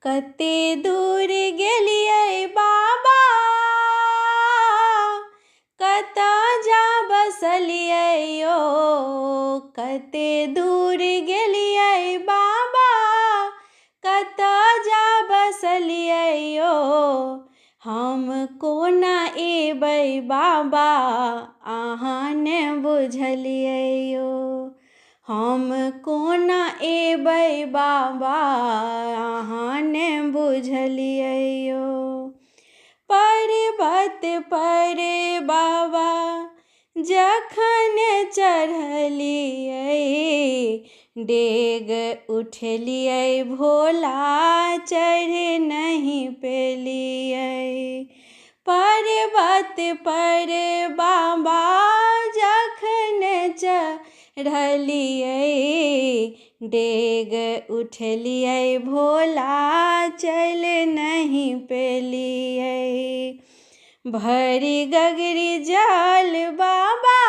कते दूर गेलियै बाबा, कतऽ जा बसलियै यो। कते दूर गेलियै बाबा, कतऽ जा बसलियै यो। हम कोना एबै बाबा, अहाँ ने बुझलियै यो। हम कोना एबै बाबा, अहाँ ने बुझलियै यो। पर्वत पर बाबा जखन चढ़लियै, डेग उठलियै भोला चढ़ नहीं पेलियै। पर्वत पर बाबा जखन चढ़लियै, डेग उठलियै भोला चल नहीं पेलियै। भरी गगरी जल बाबा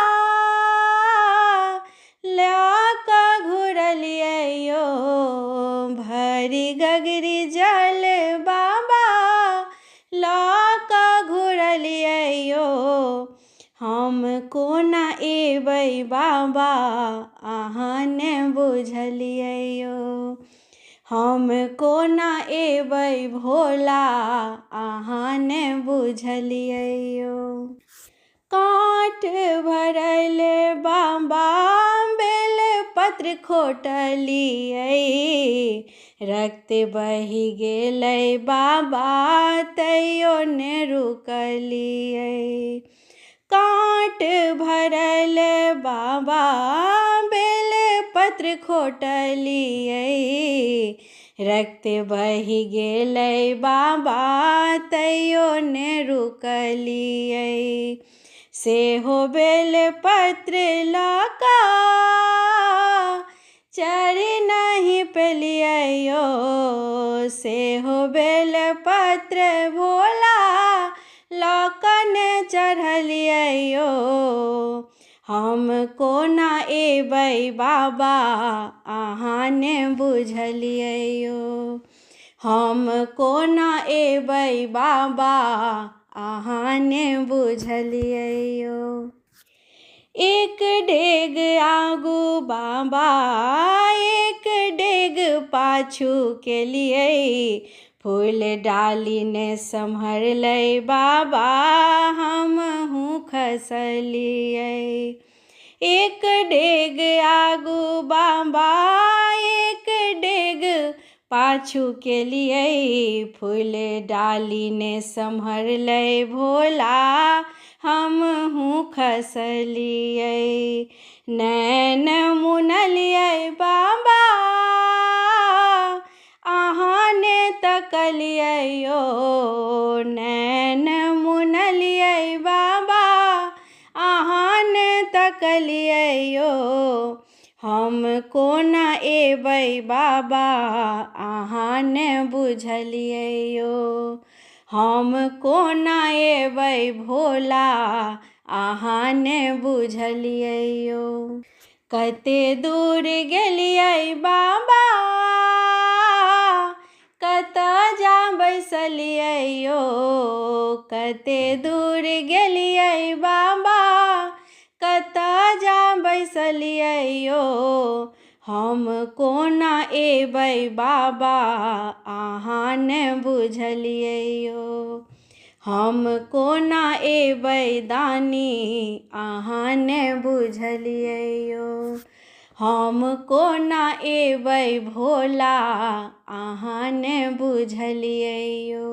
लऽ कऽ घुरलियै यो। भरी गगरी जल बाबा लऽ कऽ घुरलियै यो। हम कोना एबै बाबा, अहाँ ने बुझलियै यो। हम कोना एबै भोला, अहाँ ने बुझलियै यो। काँट भरल बाबा बेलपत्र खोटलियै, रक्त बहि गेलै बाबा तैयो ने रुकलियै। काँट भरल बाबा बेलपत्र खोटलियै, रक्त बहि गेलै बाबा तैयो ने रुकलियै। सेहो बेलपत्र लऽ कऽ चढ़ नहीं पेलियै यो। सेहो बेलपत्र भोला लऽ कऽ ने चढ़लियै यो। हम कोना एबै बाबा, अहाँ ने बुझलियै यो। हम कोना एबै बाबा, अहाँ ने बुझलियै यो। एक डेग आगू बाबा एक डेग पाछू केलियै, फूल डाली ने सम्हरलै बाबा हमहूँ खसलियै। एक डेग आगू बाबा एक डेग पाछू केलियै, फूल डाली ने सम्हरलै भोला हमहूँ खसलियै। नैन मुनलियै बाबा, अहाँ ने तकलियै यो। नैन मुनलियै बाबा, अहाँ ने तकलियै यो। हम कोना एबै बाबा, अहाँ ने बुझलियै यो। हम कोना एबै भोला, अहाँ ने बुझलियै यो। कते दूर गेलियै बाबा, कतऽ जा बैसलियै यो। कते दूर गेलियै बाबा, कतऽ जा बैसलियै यो। हम कोना एबै बाबा, अहाँ ने बुझलियै यो। हम कोना एबै दानी, अहाँ ने बुझलियै यो। हम कोना एबै भोला, अहाँ ने बुझलियै यो।